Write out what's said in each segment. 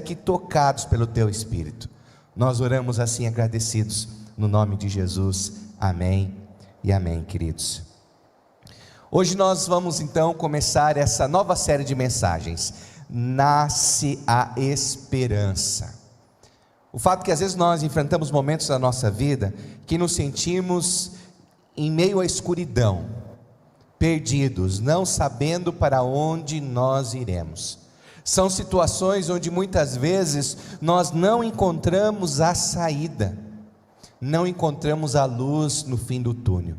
aqui tocados pelo Teu Espírito. Nós oramos assim agradecidos, no nome de Jesus, amém e amém, queridos. Hoje nós vamos então começar essa nova série de mensagens, Nasce a Esperança. O fato que às vezes nós enfrentamos momentos da nossa vida, que nos sentimos em meio à escuridão, perdidos, não sabendo para onde nós iremos. São situações onde muitas vezes nós não encontramos a saída, não encontramos a luz no fim do túnel.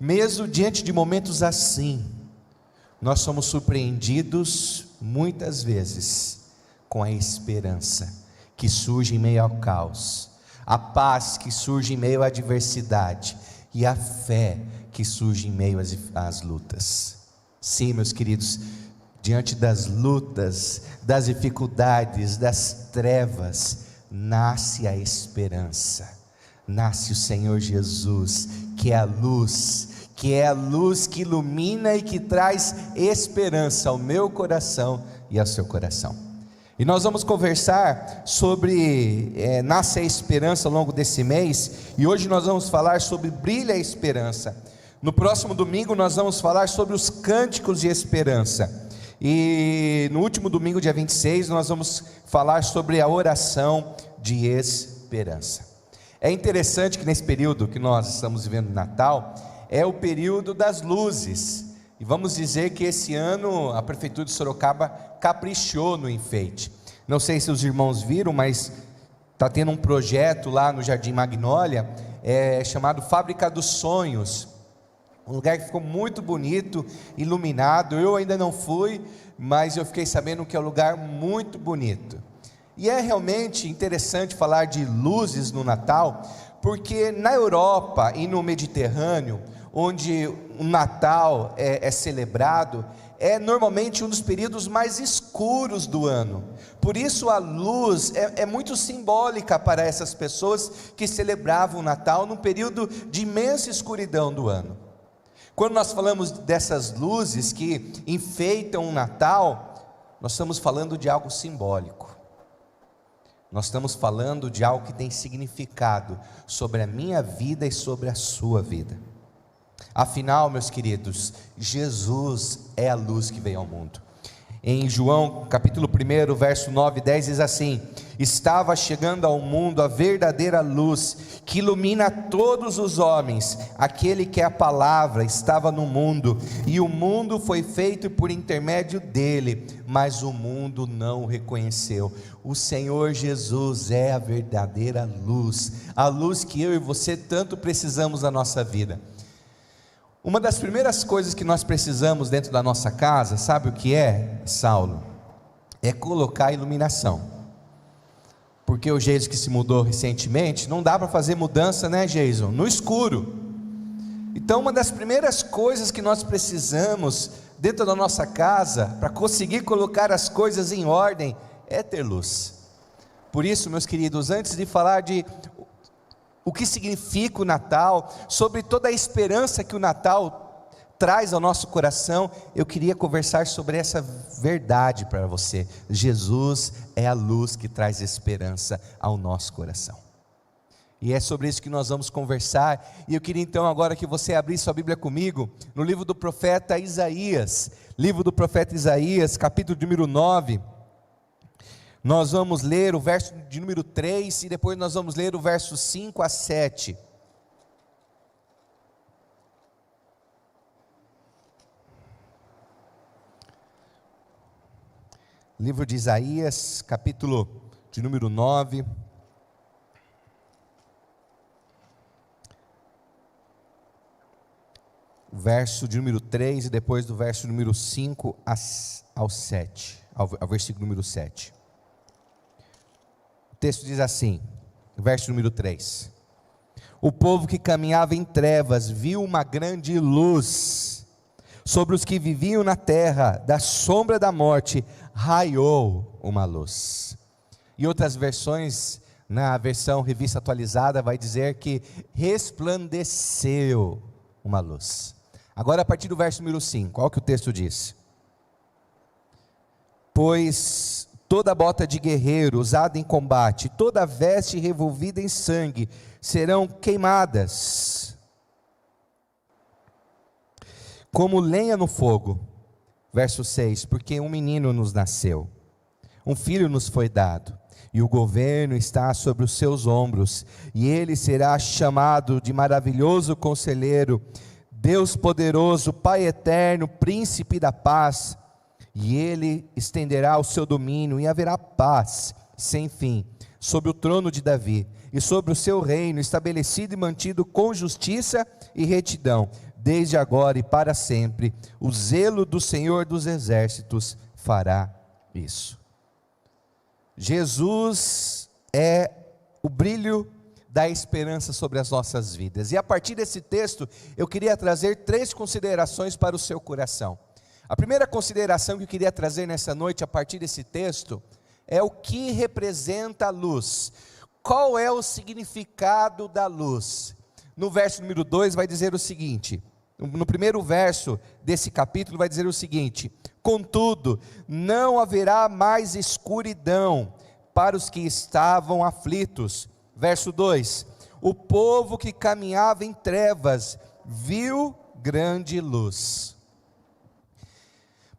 Mesmo diante de momentos assim, nós somos surpreendidos muitas vezes com a esperança que surge em meio ao caos, a paz que surge em meio à adversidade e a fé que surge em meio às lutas. Sim, meus queridos, diante das lutas, das dificuldades, das trevas, nasce a esperança, nasce o Senhor Jesus, que é a luz, que ilumina e que traz esperança ao meu coração e ao seu coração. E nós vamos conversar sobre nasce a esperança ao longo desse mês, e hoje nós vamos falar sobre brilha a esperança. No próximo domingo nós vamos falar sobre os cânticos de esperança, e no último domingo, dia 26, nós vamos falar sobre a oração de esperança. É interessante que nesse período que nós estamos vivendo, Natal, é o período das luzes, e vamos dizer que esse ano a Prefeitura de Sorocaba caprichou no enfeite. Não sei se os irmãos viram, mas está tendo um projeto lá no Jardim Magnólia, chamado Fábrica dos Sonhos, um lugar que ficou muito bonito, iluminado. Eu ainda não fui, mas eu fiquei sabendo que é um lugar muito bonito. E é realmente interessante falar de luzes no Natal, porque na Europa e no Mediterrâneo, onde o Natal é celebrado, é normalmente um dos períodos mais escuros do ano. Por isso a luz é muito simbólica para essas pessoas que celebravam o Natal num período de imensa escuridão do ano. Quando nós falamos dessas luzes que enfeitam o Natal, nós estamos falando de algo simbólico. Nós estamos falando de algo que tem significado sobre a minha vida e sobre a sua vida. Afinal, meus queridos, Jesus é a luz que veio ao mundo. Em João capítulo 1, verso 9 e 10 diz assim: estava chegando ao mundo a verdadeira luz, que ilumina todos os homens. Aquele que é a palavra estava no mundo, e o mundo foi feito por intermédio dele, mas o mundo não o reconheceu. O Senhor Jesus é a verdadeira luz, a luz que eu e você tanto precisamos na nossa vida. Uma das primeiras coisas que nós precisamos dentro da nossa casa, sabe o que é, Saulo? É colocar iluminação. Porque o Jason que se mudou recentemente, não dá para fazer mudança, né, Jason? No escuro. Então uma das primeiras coisas que nós precisamos dentro da nossa casa, para conseguir colocar as coisas em ordem, é ter luz. Por isso, meus queridos, antes de falar de o que significa o Natal, sobre toda a esperança que o Natal traz ao nosso coração, eu queria conversar sobre essa verdade para você. Jesus é a luz que traz esperança ao nosso coração. E é sobre isso que nós vamos conversar. E eu queria então agora que você abrisse sua Bíblia comigo, no livro do profeta Isaías, capítulo número 9, nós vamos ler o verso de número 3 e depois nós vamos ler o verso 5 a 7. Livro de Isaías, capítulo de número 9. Verso de número 3 e depois do verso número 5 ao 7, ao versículo número 7. O texto diz assim, verso número 3: o povo que caminhava em trevas viu uma grande luz, sobre os que viviam na terra da sombra da morte raiou uma luz. Em outras versões, na versão revista atualizada, vai dizer que resplandeceu uma luz. Agora a partir do verso número 5, olha o que o texto diz: pois toda bota de guerreiro usada em combate, toda veste revolvida em sangue serão queimadas, como lenha no fogo. Verso 6, porque um menino nos nasceu, um filho nos foi dado, e o governo está sobre os seus ombros, e ele será chamado de maravilhoso conselheiro, Deus poderoso, Pai eterno, príncipe da paz. E ele estenderá o seu domínio, e haverá paz sem fim sobre o trono de Davi, e sobre o seu reino, estabelecido e mantido com justiça e retidão, desde agora e para sempre. O zelo do Senhor dos exércitos fará isso. Jesus é o brilho da esperança sobre as nossas vidas. E a partir desse texto, eu queria trazer 3 considerações para o seu coração. A primeira consideração que eu queria trazer nessa noite, a partir desse texto, é o que representa a luz. Qual é o significado da luz? No verso número 2 vai dizer o seguinte, no primeiro verso desse capítulo vai dizer o seguinte: contudo, não haverá mais escuridão para os que estavam aflitos. Verso 2, o povo que caminhava em trevas viu grande luz.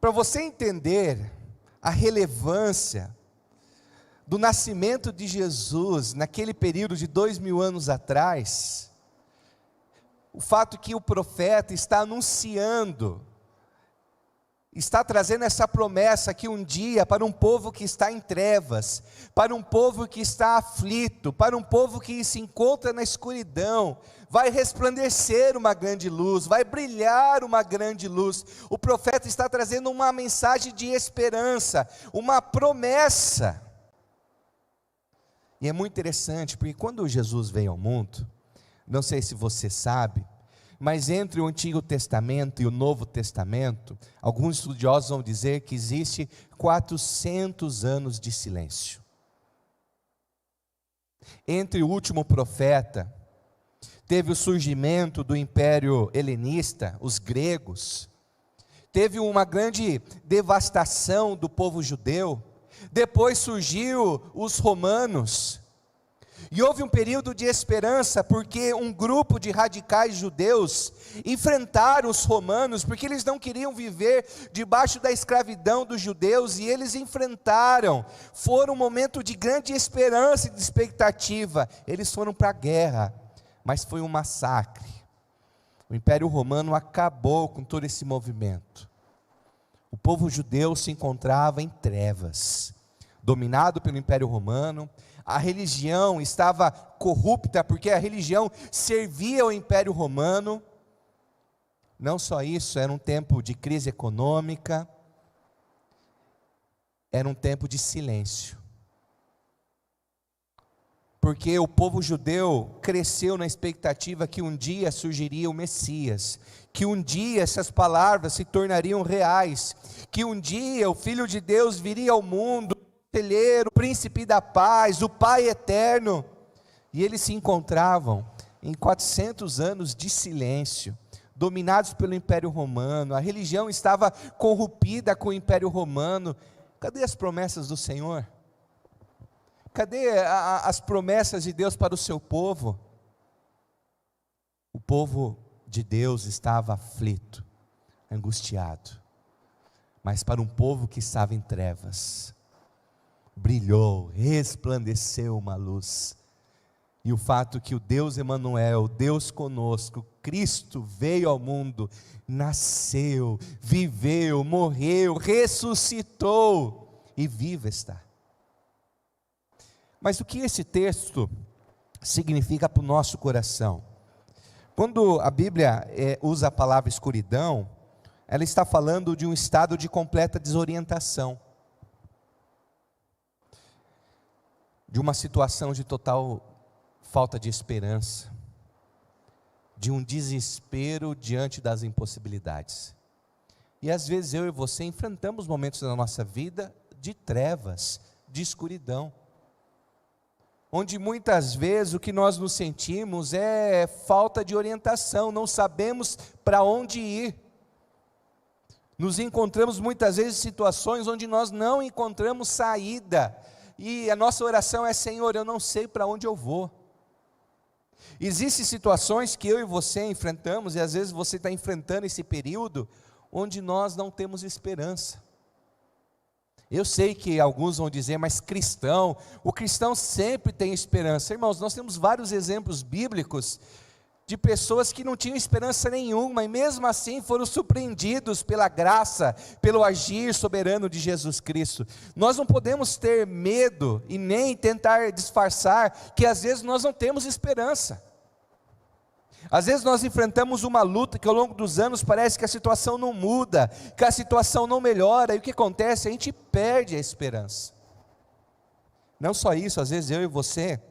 Para você entender a relevância do nascimento de Jesus naquele período de 2000 anos atrás, o fato que o profeta está anunciando, está trazendo essa promessa que um dia, para um povo que está em trevas, para um povo que está aflito, para um povo que se encontra na escuridão, vai resplandecer uma grande luz, vai brilhar uma grande luz. O profeta está trazendo uma mensagem de esperança, uma promessa. E é muito interessante, porque quando Jesus veio ao mundo, não sei se você sabe, mas entre o Antigo Testamento e o Novo Testamento, alguns estudiosos vão dizer que existe 400 anos de silêncio. Entre o último profeta, teve o surgimento do Império Helenista, os gregos, teve uma grande devastação do povo judeu, depois surgiu os romanos, e houve um período de esperança, porque um grupo de radicais judeus enfrentaram os romanos, porque eles não queriam viver debaixo da escravidão dos judeus, e eles enfrentaram, foram um momento de grande esperança e de expectativa. Eles foram para a guerra, mas foi um massacre. O Império Romano acabou com todo esse movimento. O povo judeu se encontrava em trevas, dominado pelo Império Romano. A religião estava corrupta, porque a religião servia ao Império Romano. Não só isso, era um tempo de crise econômica, era um tempo de silêncio, porque o povo judeu cresceu na expectativa que um dia surgiria o Messias, que um dia essas palavras se tornariam reais, que um dia o Filho de Deus viria ao mundo, o príncipe da paz, o Pai eterno. E eles se encontravam em 400 anos de silêncio, dominados pelo Império Romano. A religião estava corrompida com o Império Romano. Cadê as promessas do Senhor? Cadê as promessas de Deus para o seu povo? O povo de Deus estava aflito, angustiado, mas para um povo que estava em trevas, brilhou, resplandeceu uma luz. E o fato que o Deus Emanuel, Deus conosco, Cristo veio ao mundo, nasceu, viveu, morreu, ressuscitou e vivo está. Mas o que esse texto significa para o nosso coração? Quando a Bíblia usa a palavra escuridão, ela está falando de um estado de completa desorientação, de uma situação de total falta de esperança, de um desespero diante das impossibilidades. E às vezes eu e você enfrentamos momentos na nossa vida de trevas, de escuridão, onde muitas vezes o que nós nos sentimos é falta de orientação, não sabemos para onde ir. Nos encontramos muitas vezes em situações onde nós não encontramos saída, e a nossa oração é: Senhor, eu não sei para onde eu vou. Existem situações que eu e você enfrentamos, e às vezes você está enfrentando esse período, onde nós não temos esperança. Eu sei que alguns vão dizer, mas o cristão sempre tem esperança. Irmãos, nós temos vários exemplos bíblicos de pessoas que não tinham esperança nenhuma, e mesmo assim foram surpreendidos pela graça, pelo agir soberano de Jesus Cristo. Nós não podemos ter medo, e nem tentar disfarçar, que às vezes nós não temos esperança. Às vezes nós enfrentamos uma luta que ao longo dos anos parece que a situação não muda, que a situação não melhora, e o que acontece? A gente perde a esperança. Não só isso, às vezes eu e você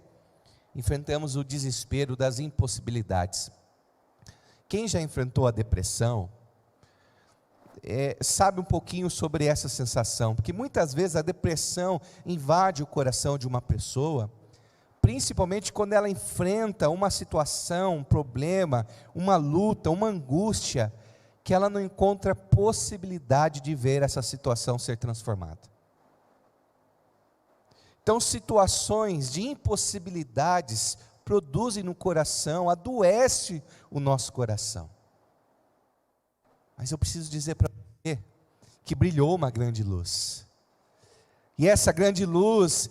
enfrentamos o desespero das impossibilidades. Quem já enfrentou a depressão, sabe um pouquinho sobre essa sensação, porque muitas vezes a depressão invade o coração de uma pessoa, principalmente quando ela enfrenta uma situação, um problema, uma luta, uma angústia, que ela não encontra possibilidade de ver essa situação ser transformada. Então, situações de impossibilidades produzem no coração, adoece o nosso coração. Mas eu preciso dizer para você que brilhou uma grande luz. E essa grande luz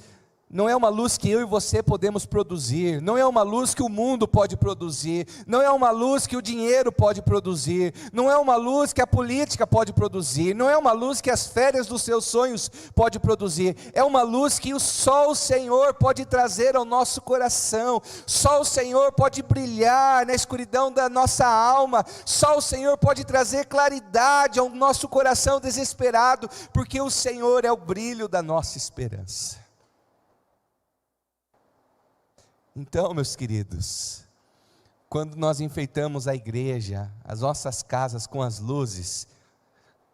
não é uma luz que eu e você podemos produzir, não é uma luz que o mundo pode produzir, não é uma luz que o dinheiro pode produzir, não é uma luz que a política pode produzir, não é uma luz que as férias dos seus sonhos pode produzir, é uma luz que só o Senhor pode trazer ao nosso coração, só o Senhor pode brilhar na escuridão da nossa alma, só o Senhor pode trazer claridade ao nosso coração desesperado, porque o Senhor é o brilho da nossa esperança. Então, meus queridos, quando nós enfeitamos a igreja, as nossas casas com as luzes,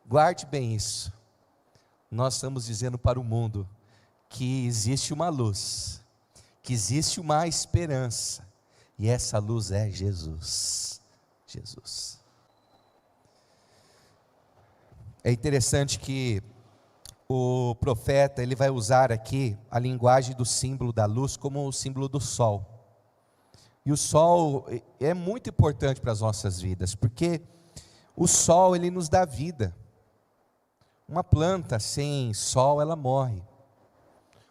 guarde bem isso, nós estamos dizendo para o mundo que existe uma luz, que existe uma esperança, e essa luz é Jesus. Jesus. É interessante que o profeta, ele vai usar aqui a linguagem do símbolo da luz como o símbolo do sol. E o sol é muito importante para as nossas vidas, porque o sol, ele nos dá vida. Uma planta sem sol, ela morre.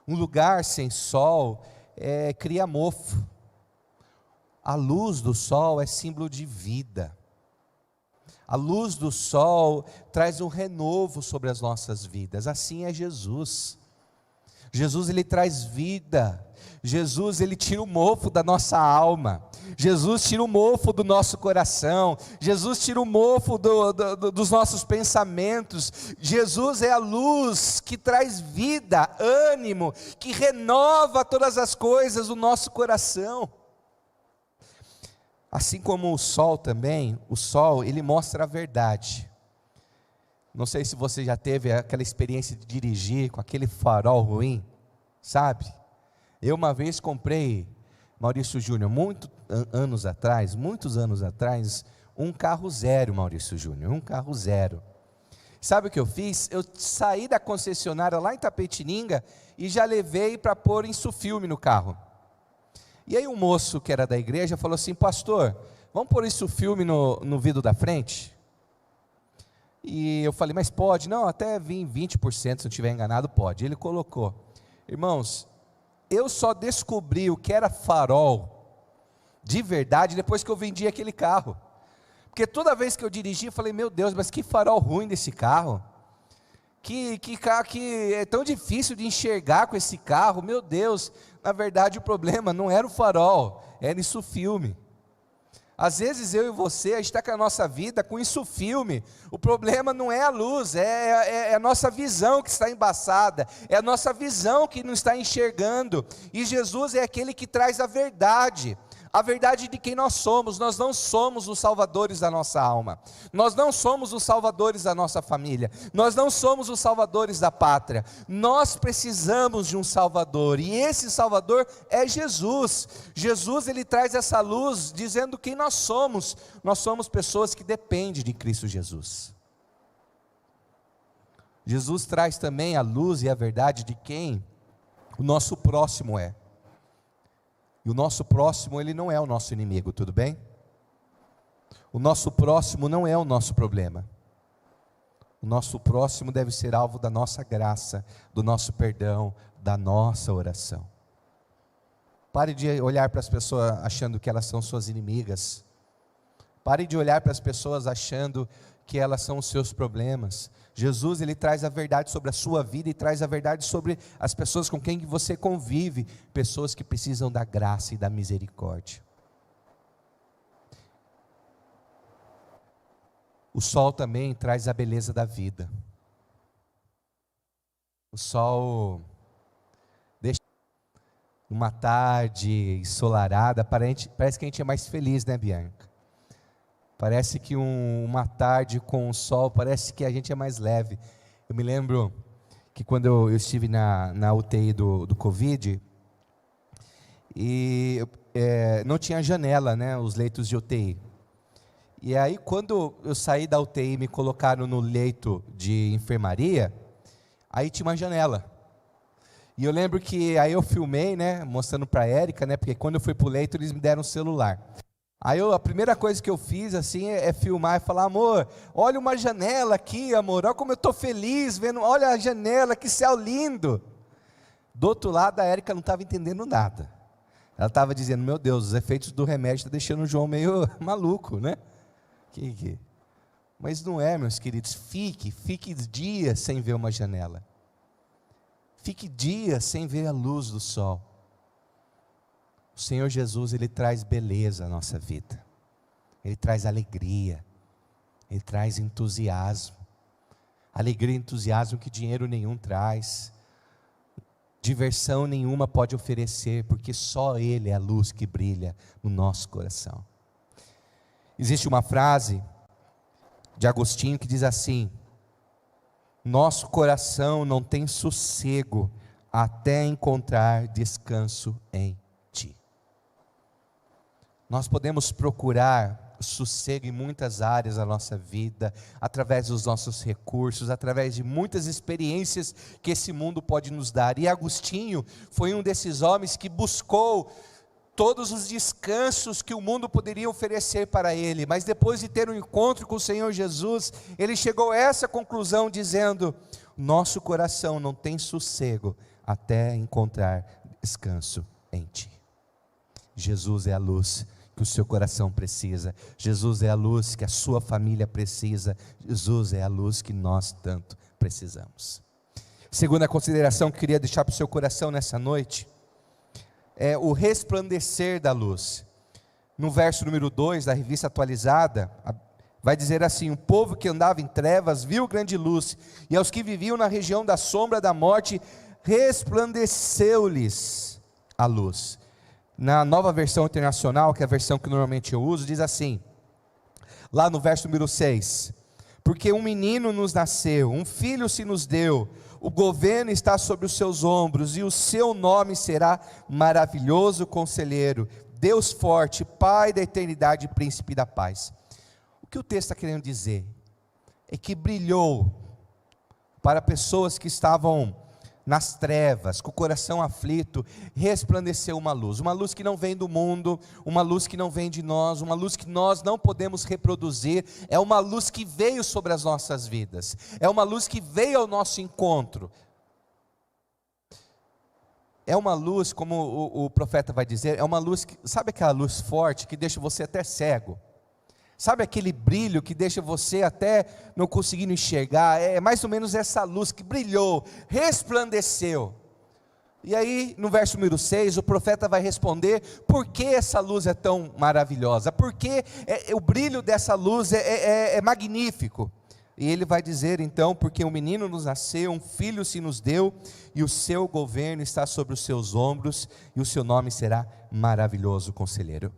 Um lugar sem sol cria mofo. A luz do sol é símbolo de vida. A luz do sol traz um renovo sobre as nossas vidas. Assim é Jesus. Jesus, ele traz vida. Jesus, ele tira o mofo da nossa alma. Jesus tira o mofo do nosso coração. Jesus tira o mofo dos nossos pensamentos. Jesus é a luz que traz vida, ânimo, que renova todas as coisas do nosso coração. Assim como o sol também, o sol, ele mostra a verdade. Não sei se você já teve aquela experiência de dirigir com aquele farol ruim, sabe? Eu uma vez comprei, Maurício Júnior, muitos anos atrás, um carro zero, Maurício Júnior, um carro zero. Sabe o que eu fiz? Eu saí da concessionária lá em Tapetininga e já levei para pôr insufilme no carro. E aí um moço que era da igreja falou assim: pastor, vamos pôr isso filme no vidro da frente? E eu falei, mas pode? Não, até 20%, se não estiver enganado, pode. Ele colocou. Irmãos, eu só descobri o que era farol de verdade depois que eu vendi aquele carro. Porque toda vez que eu dirigia, eu falei, meu Deus, mas que farol ruim desse carro. Que carro que é tão difícil de enxergar com esse carro, meu Deus. Na verdade o problema não era o farol, era isso filme. Às vezes eu e você, a gente está com a nossa vida com isso filme. O problema não é a luz, é a nossa visão que está embaçada, é a nossa visão que não está enxergando. E Jesus é aquele que traz a verdade de quem nós somos. Nós não somos os salvadores da nossa alma, nós não somos os salvadores da nossa família, nós não somos os salvadores da pátria, nós precisamos de um Salvador, e esse Salvador é Jesus. Jesus, ele traz essa luz dizendo quem nós somos pessoas que dependem de Cristo Jesus. Jesus traz também a luz e a verdade de quem o nosso próximo é. E o nosso próximo, ele não é o nosso inimigo, tudo bem? O nosso próximo não é o nosso problema. O nosso próximo deve ser alvo da nossa graça, do nosso perdão, da nossa oração. Pare de olhar para as pessoas achando que elas são suas inimigas. Pare de olhar para as pessoas achando que elas são os seus problemas. Jesus, ele traz a verdade sobre a sua vida e traz a verdade sobre as pessoas com quem você convive, pessoas que precisam da graça e da misericórdia. O sol também traz a beleza da vida. O sol deixa uma tarde ensolarada, parece que a gente é mais feliz, né, Bianca? Parece que uma tarde com o sol, parece que a gente é mais leve. Eu me lembro que quando eu estive na UTI do Covid, e não tinha janela, né, os leitos de UTI. E aí quando eu saí da UTI e me colocaram no leito de enfermaria, aí tinha uma janela. E eu lembro que aí eu filmei, né, mostrando para a Érica, né, porque quando eu fui para o leito eles me deram um celular. Aí a primeira coisa que eu fiz assim é filmar e falar: amor, olha uma janela aqui, amor, olha como eu estou feliz vendo, olha a janela, que céu lindo. Do outro lado a Érica não estava entendendo nada. Ela estava dizendo: meu Deus, os efeitos do remédio estão deixando o João meio maluco, né? Mas não é, meus queridos, fique dias sem ver uma janela. Fique dias sem ver a luz do sol. O Senhor Jesus, ele traz beleza à nossa vida. Ele traz alegria. Ele traz entusiasmo. Alegria e entusiasmo que dinheiro nenhum traz. Diversão nenhuma pode oferecer, porque só Ele é a luz que brilha no nosso coração. Existe uma frase de Agostinho que diz assim: nosso coração não tem sossego até encontrar descanso em Ti. Nós podemos procurar sossego em muitas áreas da nossa vida, através dos nossos recursos, através de muitas experiências que esse mundo pode nos dar. E Agostinho foi um desses homens que buscou todos os descansos que o mundo poderia oferecer para ele, mas depois de ter um encontro com o Senhor Jesus, ele chegou a essa conclusão dizendo: nosso coração não tem sossego até encontrar descanso em Ti. Jesus é a luz que o seu coração precisa, Jesus é a luz que a sua família precisa, Jesus é a luz que nós tanto precisamos. Segunda consideração que eu queria deixar para o seu coração nessa noite é o resplandecer da luz. No verso número 2 da revista atualizada, vai dizer assim: o povo que andava em trevas viu grande luz, e aos que viviam na região da sombra da morte, resplandeceu-lhes a luz. Na Nova Versão Internacional, que é a versão que normalmente eu uso, diz assim, lá no verso número 6, porque um menino nos nasceu, um filho se nos deu, o governo está sobre os seus ombros, e o seu nome será Maravilhoso Conselheiro, Deus Forte, Pai da Eternidade, Príncipe da Paz. O que o texto está querendo dizer é que brilhou para pessoas que estavam nas trevas, com o coração aflito, resplandeceu uma luz que não vem do mundo, uma luz que não vem de nós, uma luz que nós não podemos reproduzir, é uma luz que veio sobre as nossas vidas, é uma luz que veio ao nosso encontro, é uma luz, como o profeta vai dizer, é uma luz, sabe aquela luz forte que deixa você até cego? Sabe aquele brilho que deixa você até não conseguindo enxergar? É mais ou menos essa luz que brilhou, resplandeceu. E aí, no verso número 6, o profeta vai responder por que essa luz é tão maravilhosa, por que o brilho dessa luz é magnífico. E ele vai dizer então: porque um menino nos nasceu, um filho se nos deu, e o seu governo está sobre os seus ombros, e o seu nome será Maravilhoso Conselheiro.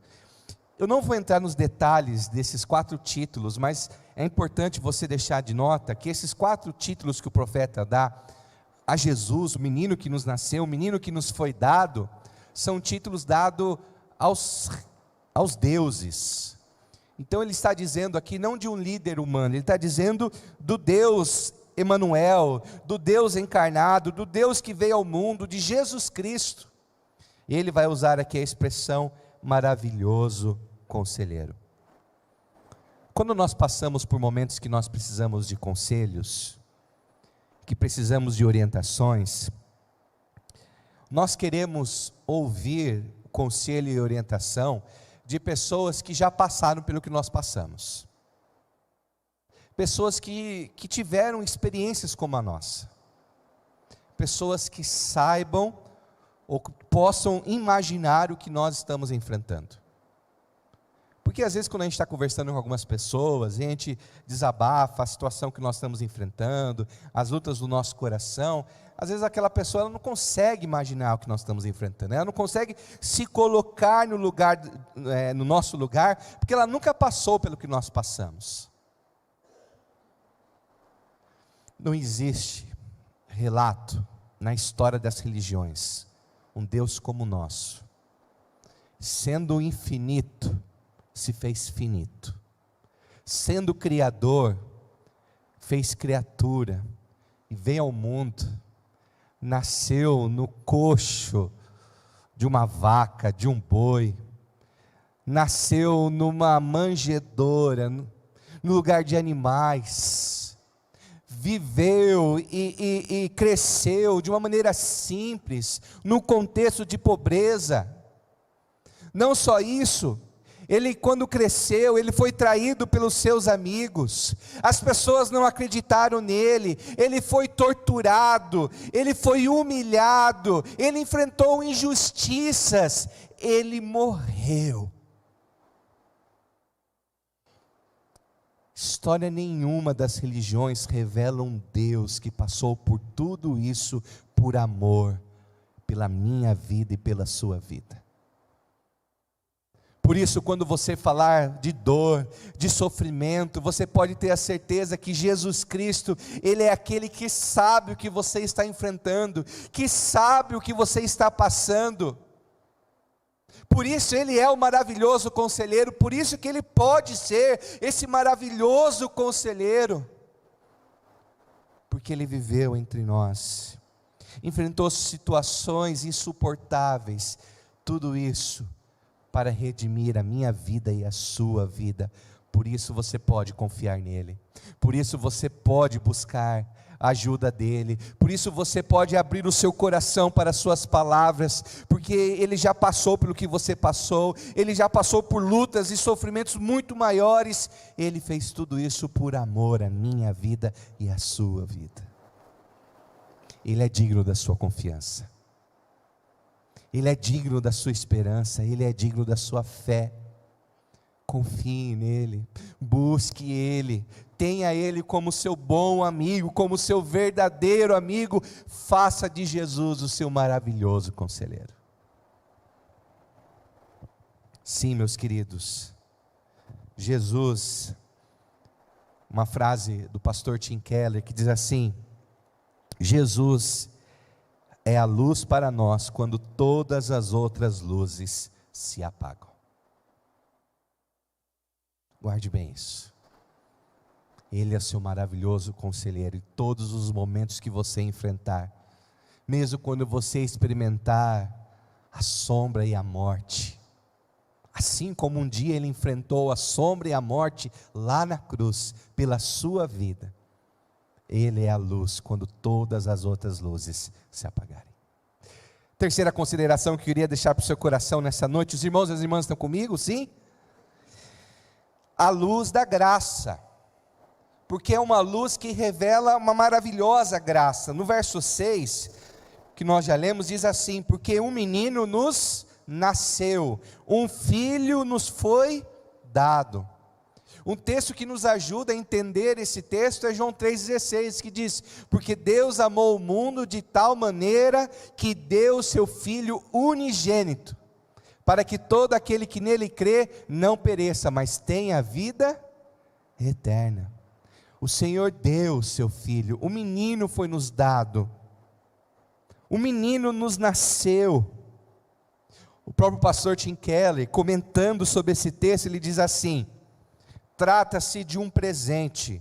Eu não vou entrar nos detalhes desses 4 títulos, mas é importante você deixar de nota que esses 4 títulos que o profeta dá a Jesus, o menino que nos nasceu, o menino que nos foi dado, são títulos dados aos deuses. Então ele está dizendo aqui não de um líder humano, ele está dizendo do Deus Emanuel, do Deus encarnado, do Deus que veio ao mundo, de Jesus Cristo. Ele vai usar aqui a expressão maravilhoso conselheiro. Quando nós passamos por momentos que nós precisamos de conselhos, que precisamos de orientações, nós queremos ouvir conselho e orientação de pessoas que já passaram pelo que nós passamos. Pessoas que tiveram experiências como a nossa. Pessoas que saibam ou possam imaginar o que nós estamos enfrentando. Porque às vezes quando a gente está conversando com algumas pessoas, a gente desabafa a situação que nós estamos enfrentando, as lutas do nosso coração, às vezes aquela pessoa ela não consegue imaginar o que nós estamos enfrentando, ela não consegue se colocar no lugar, no nosso lugar, porque ela nunca passou pelo que nós passamos. Não existe relato na história das religiões, um Deus como o nosso, sendo infinito, se fez finito, sendo Criador, fez criatura, e veio ao mundo, nasceu no coxo de uma vaca, de um boi, nasceu numa manjedoura, no lugar de animais, viveu e cresceu de uma maneira simples, no contexto de pobreza. Não só isso, ele quando cresceu, ele foi traído pelos seus amigos, as pessoas não acreditaram nele, ele foi torturado, ele foi humilhado, ele enfrentou injustiças, ele morreu. História nenhuma das religiões revela um Deus que passou por tudo isso por amor, pela minha vida e pela sua vida. Por isso, quando você falar de dor, de sofrimento, você pode ter a certeza que Jesus Cristo, Ele é aquele que sabe o que você está enfrentando, que sabe o que você está passando. Por isso Ele é o maravilhoso conselheiro, por isso que Ele pode ser esse maravilhoso conselheiro. Porque Ele viveu entre nós, enfrentou situações insuportáveis, tudo isso para redimir a minha vida e a sua vida. Por isso você pode confiar nele, por isso você pode buscar a ajuda dele, por isso você pode abrir o seu coração para as suas palavras, porque ele já passou pelo que você passou, ele já passou por lutas e sofrimentos muito maiores, ele fez tudo isso por amor à minha vida e à sua vida. Ele é digno da sua confiança, Ele é digno da sua esperança, Ele é digno da sua fé. Confie nele, busque Ele, tenha Ele como seu bom amigo, como seu verdadeiro amigo, faça de Jesus o seu maravilhoso conselheiro. Sim, meus queridos, Jesus, uma frase do pastor Tim Keller que diz assim: Jesus é a luz para nós quando todas as outras luzes se apagam. Guarde bem isso. Ele é seu maravilhoso conselheiro em todos os momentos que você enfrentar, mesmo quando você experimentar a sombra e a morte, assim como um dia Ele enfrentou a sombra e a morte lá na cruz, pela sua vida, Ele é a luz quando todas as outras luzes se apagarem. Terceira consideração que eu queria deixar para o seu coração nessa noite, os irmãos e as irmãs estão comigo, sim? A luz da graça, porque é uma luz que revela uma maravilhosa graça. No verso 6, que nós já lemos, diz assim: porque um menino nos nasceu, um filho nos foi dado. Um texto que nos ajuda a entender esse texto é João 3,16, que diz: porque Deus amou o mundo de tal maneira que deu o seu Filho unigênito, para que todo aquele que nele crê não pereça, mas tenha a vida eterna. O Senhor deu o seu Filho, o menino foi nos dado, o menino nos nasceu. O próprio pastor Tim Keller, comentando sobre esse texto, ele diz assim: trata-se de um presente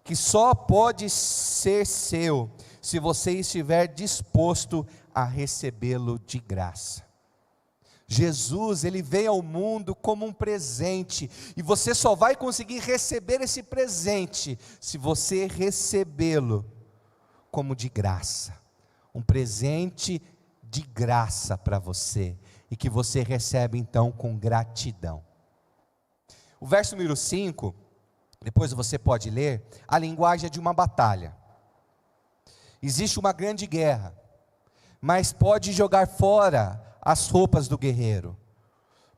que só pode ser seu se você estiver disposto a recebê-lo de graça. Jesus, ele veio ao mundo como um presente, e você só vai conseguir receber esse presente se você recebê-lo como de graça, um presente de graça para você, e que você recebe então com gratidão. O verso número 5, depois você pode ler, a linguagem é de uma batalha. Existe uma grande guerra, mas pode jogar fora as roupas do guerreiro,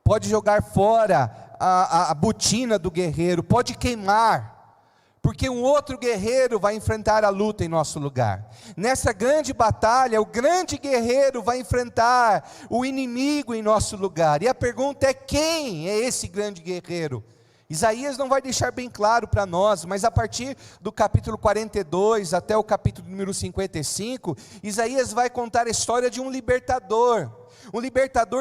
pode jogar fora a botina do guerreiro, pode queimar, porque um outro guerreiro vai enfrentar a luta em nosso lugar. Nessa grande batalha, o grande guerreiro vai enfrentar o inimigo em nosso lugar, e a pergunta é: quem é esse grande guerreiro? Isaías não vai deixar bem claro para nós, mas a partir do capítulo 42 até o capítulo número 55, Isaías vai contar a história de um libertador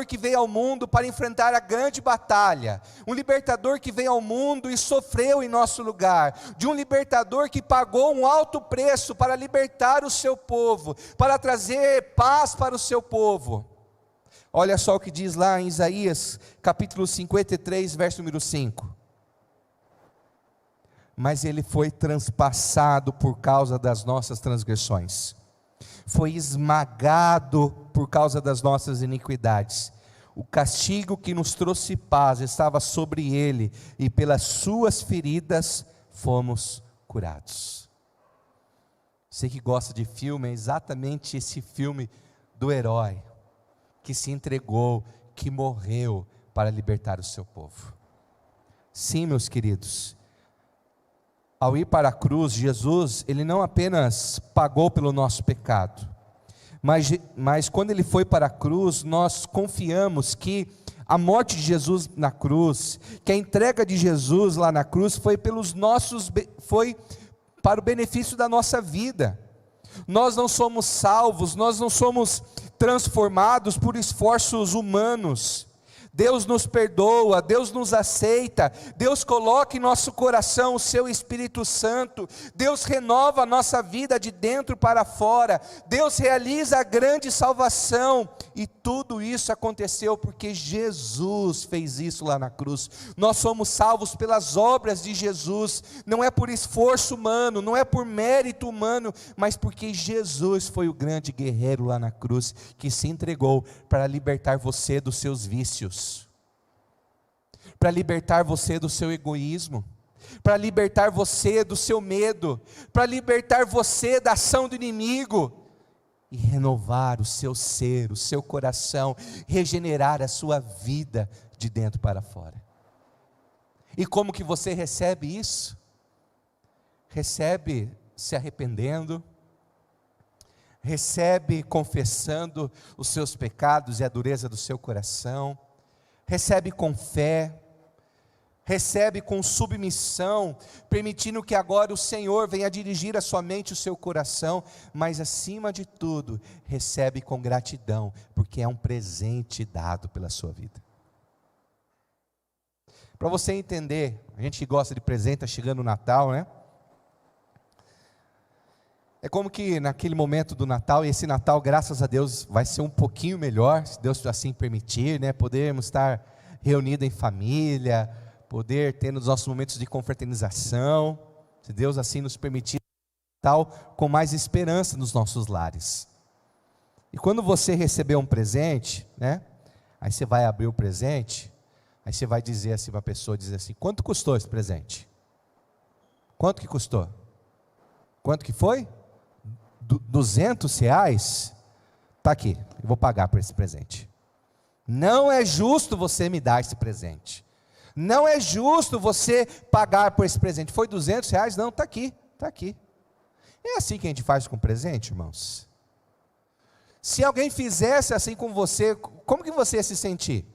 que veio ao mundo para enfrentar a grande batalha, um libertador que veio ao mundo e sofreu em nosso lugar, de um libertador que pagou um alto preço para libertar o seu povo, para trazer paz para o seu povo. Olha só o que diz lá em Isaías, capítulo 53, verso número 5. Mas ele foi transpassado por causa das nossas transgressões, foi esmagado por causa das nossas iniquidades. O castigo que nos trouxe paz estava sobre ele, e pelas suas feridas fomos curados. Você que gosta de filme, é exatamente esse filme do herói, que se entregou, que morreu para libertar o seu povo. Sim, meus queridos, ao ir para a cruz, Jesus, ele não apenas pagou pelo nosso pecado, mas quando ele foi para a cruz, nós confiamos que a morte de Jesus na cruz, que a entrega de Jesus lá na cruz foi para o benefício da nossa vida. Nós não somos salvos, nós não somos transformados por esforços humanos. Deus nos perdoa, Deus nos aceita, Deus coloca em nosso coração o seu Espírito Santo, Deus renova a nossa vida de dentro para fora, Deus realiza a grande salvação, e tudo isso aconteceu porque Jesus fez isso lá na cruz. Nós somos salvos pelas obras de Jesus, não é por esforço humano, não é por mérito humano, mas porque Jesus foi o grande guerreiro lá na cruz, que se entregou para libertar você dos seus vícios, para libertar você do seu egoísmo, para libertar você do seu medo, para libertar você da ação do inimigo, e renovar o seu ser, o seu coração, regenerar a sua vida de dentro para fora. E como que você recebe isso? Recebe se arrependendo, recebe confessando os seus pecados e a dureza do seu coração, recebe com fé, recebe com submissão, permitindo que agora o Senhor venha dirigir a sua mente e o seu coração, mas acima de tudo, recebe com gratidão, porque é um presente dado pela sua vida. Para você entender, a gente que gosta de presente, está chegando o Natal, né? É como que naquele momento do Natal, e esse Natal, graças a Deus, vai ser um pouquinho melhor, se Deus assim permitir, né? Podermos estar reunidos em família, poder ter nos nossos momentos de confraternização, se Deus assim nos permitir, Natal com mais esperança nos nossos lares. E quando você receber um presente, né? Aí você vai abrir o presente, aí você vai dizer assim para a pessoa, dizer assim: quanto custou esse presente? Quanto que custou? Quanto que foi? R$200? Está aqui, eu vou pagar por esse presente. Não é justo você me dar esse presente. Não é justo você pagar por esse presente. Foi R$200? Não, está aqui, está aqui. É assim que a gente faz com presente, irmãos. Se alguém fizesse assim com você, como que você ia se sentir?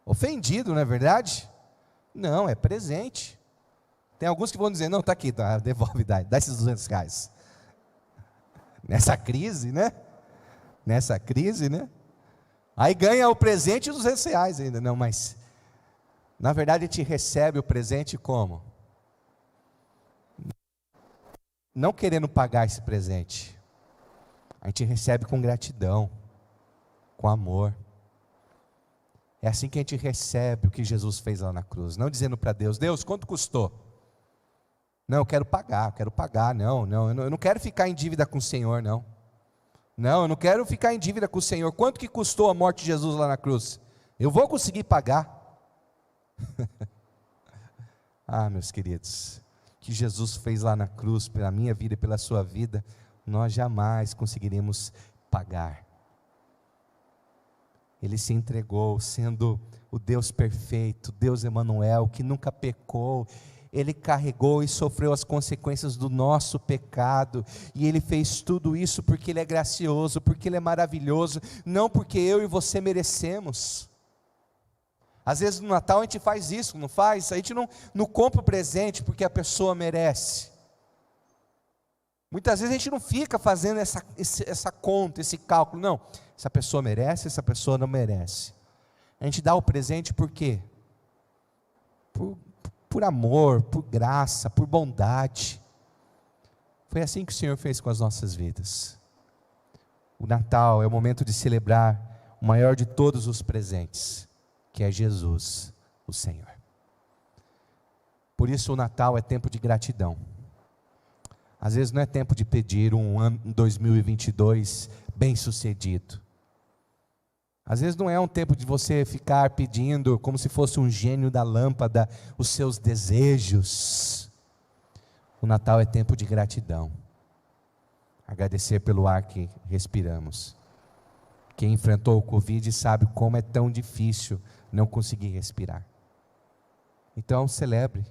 Ofendido, não é verdade? Não, é presente. Tem alguns que vão dizer: não, está aqui, tá, devolve, dá esses R$200. Nessa crise, né? Nessa crise, né? Aí ganha o presente e os R$200 ainda. Não, mas na verdade a gente recebe o presente como? não querendo pagar esse presente, a gente recebe com gratidão, com amor. É assim que a gente recebe o que Jesus fez lá na cruz, não dizendo para Deus: Deus, quanto custou? Não, eu quero pagar, não, eu não quero ficar em dívida com o Senhor, não, eu não quero ficar em dívida com o Senhor. Quanto que custou a morte de Jesus lá na cruz? Eu vou conseguir pagar. Ah, meus queridos, o que Jesus fez lá na cruz, pela minha vida e pela sua vida, nós jamais conseguiremos pagar. Ele se entregou, sendo o Deus perfeito, Deus Emanuel, que nunca pecou. Ele carregou e sofreu as consequências do nosso pecado, e Ele fez tudo isso porque Ele é gracioso, porque Ele é maravilhoso, não porque eu e você merecemos. Às vezes no Natal a gente faz isso, não faz? A gente não compra o presente porque a pessoa merece. Muitas vezes a gente não fica fazendo essa conta, esse cálculo, não, essa pessoa merece, essa pessoa não merece. A gente dá o presente por quê? Por amor, por graça, por bondade. Foi assim que o Senhor fez com as nossas vidas. O Natal é o momento de celebrar o maior de todos os presentes, que é Jesus, o Senhor. Por isso o Natal é tempo de gratidão. Às vezes não é tempo de pedir um ano 2022 bem sucedido. Às vezes não é um tempo de você ficar pedindo como se fosse um gênio da lâmpada os seus desejos. O Natal é tempo de gratidão. Agradecer pelo ar que respiramos. Quem enfrentou o Covid sabe como é tão difícil não conseguir respirar. Então celebre.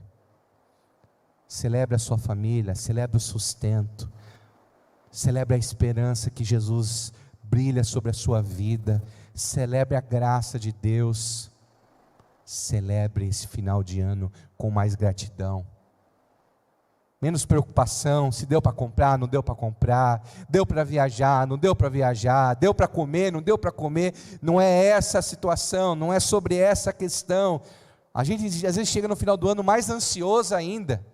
Celebre a sua família, celebre o sustento. Celebre a esperança que Jesus brilha sobre a sua vida. Celebre a graça de Deus. Celebre esse final de ano com mais gratidão. Menos preocupação, se deu para comprar, não deu para comprar, deu para viajar, não deu para viajar, deu para comer, não deu para comer. Não é essa a situação, não é sobre essa questão. A gente às vezes chega no final do ano mais ansioso ainda.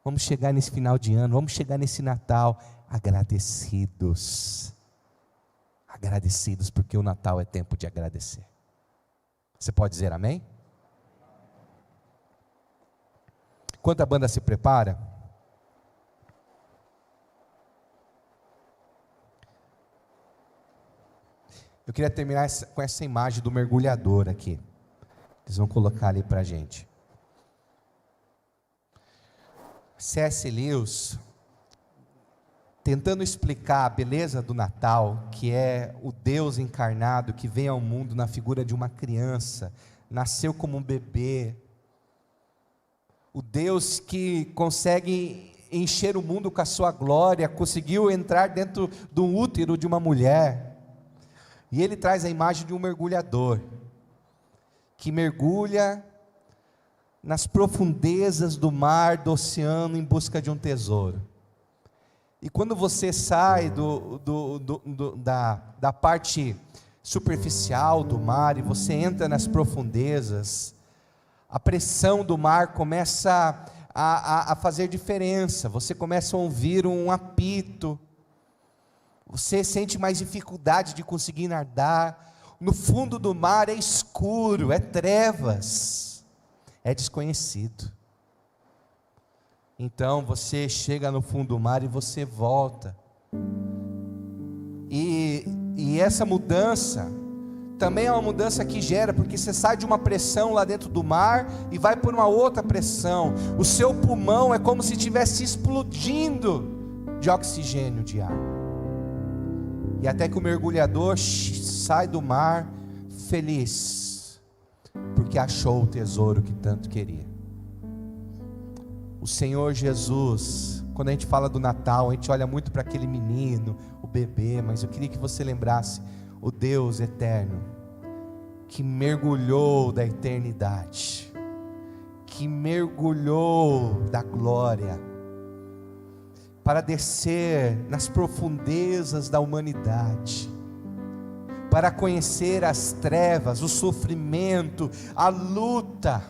Vamos chegar nesse final de ano, vamos chegar nesse Natal agradecidos. Agradecidos, porque o Natal é tempo de agradecer. Você pode dizer amém? Enquanto a banda se prepara, eu queria terminar com essa imagem do mergulhador aqui. Eles vão colocar ali para a gente. C.S. Lewis, tentando explicar a beleza do Natal, que é o Deus encarnado que vem ao mundo na figura de uma criança, nasceu como um bebê, o Deus que consegue encher o mundo com a sua glória, conseguiu entrar dentro do útero de uma mulher, e ele traz a imagem de um mergulhador, que mergulha nas profundezas do mar, do oceano, em busca de um tesouro. E quando você sai da parte superficial do mar, e você entra nas profundezas, a pressão do mar começa a fazer diferença, você começa a ouvir um apito, você sente mais dificuldade de conseguir nadar. No fundo do mar é escuro, é trevas, é desconhecido. Então você chega no fundo do mar e você volta, e essa mudança também é uma mudança que gera, porque você sai de uma pressão lá dentro do mar e vai por uma outra pressão. O seu pulmão é como se estivesse explodindo de oxigênio, de ar, e até que o mergulhador sai do mar feliz, porque achou o tesouro que tanto queria. O Senhor Jesus, quando a gente fala do Natal, a gente olha muito para aquele menino, o bebê, mas eu queria que você lembrasse o Deus eterno, que mergulhou da eternidade, que mergulhou da glória, para descer nas profundezas da humanidade, para conhecer as trevas, o sofrimento, a luta,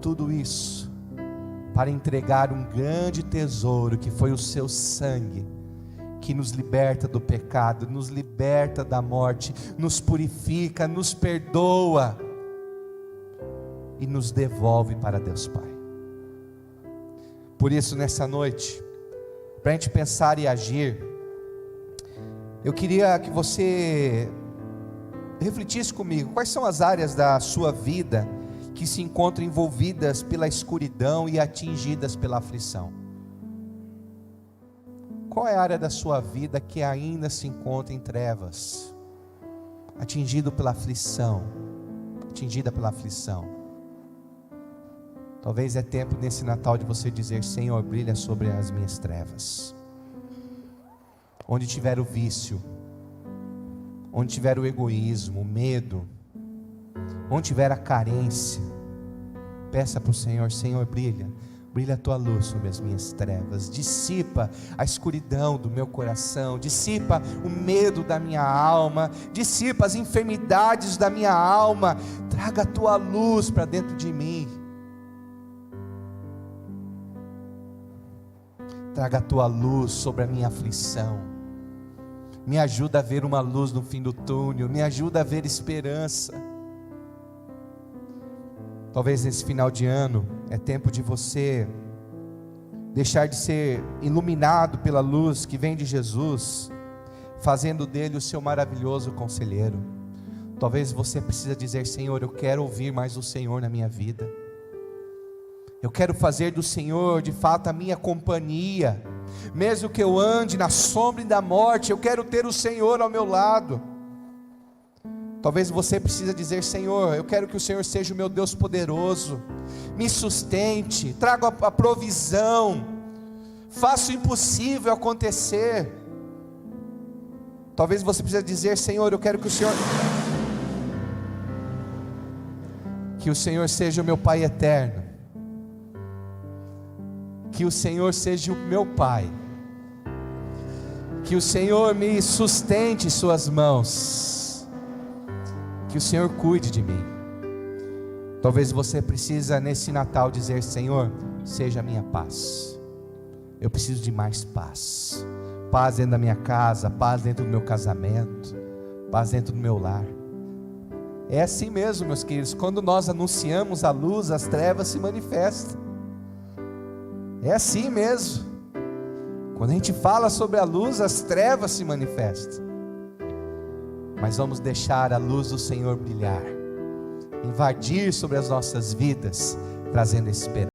tudo isso para entregar um grande tesouro que foi o seu sangue, que nos liberta do pecado, nos liberta da morte, nos purifica, nos perdoa e nos devolve para Deus Pai. Por isso, nessa noite, para a gente pensar e agir, eu queria que você refletisse comigo, quais são as áreas da sua vida que se encontram envolvidas pela escuridão e atingidas pela aflição? Qual é a área da sua vida que ainda se encontra em trevas, atingido pela aflição, atingida pela aflição? Talvez é tempo nesse Natal de você dizer: Senhor, brilha sobre as minhas trevas. Onde tiver o vício, onde tiver o egoísmo, o medo, onde tiver a carência, peça para o Senhor: Senhor, brilha a tua luz sobre as minhas trevas, dissipa a escuridão do meu coração, dissipa o medo da minha alma, dissipa as enfermidades da minha alma, traga a tua luz para dentro de mim, traga a tua luz sobre a minha aflição, me ajuda a ver uma luz no fim do túnel, me ajuda a ver esperança. Talvez nesse final de ano é tempo de você deixar de ser iluminado pela luz que vem de Jesus, fazendo dele o seu maravilhoso conselheiro. Talvez você precisa dizer: Senhor, eu quero ouvir mais o Senhor na minha vida, eu quero fazer do Senhor de fato a minha companhia, mesmo que eu ande na sombra e da morte, eu quero ter o Senhor ao meu lado. Talvez você precisa dizer: Senhor, eu quero que o Senhor seja o meu Deus poderoso, me sustente, traga a provisão, faça o impossível acontecer. Talvez você precise dizer: Senhor, eu quero que o Senhor seja o meu Pai eterno, que o Senhor seja o meu Pai, que o Senhor me sustente em suas mãos, que o Senhor cuide de mim. Talvez você precisa nesse Natal dizer: Senhor, seja a minha paz, eu preciso de mais paz, paz dentro da minha casa, paz dentro do meu casamento, paz dentro do meu lar. É assim mesmo, meus queridos, quando nós anunciamos a luz, as trevas se manifestam. É assim mesmo, quando a gente fala sobre a luz, as trevas se manifestam. Mas vamos deixar a luz do Senhor brilhar, invadir sobre as nossas vidas, trazendo esperança.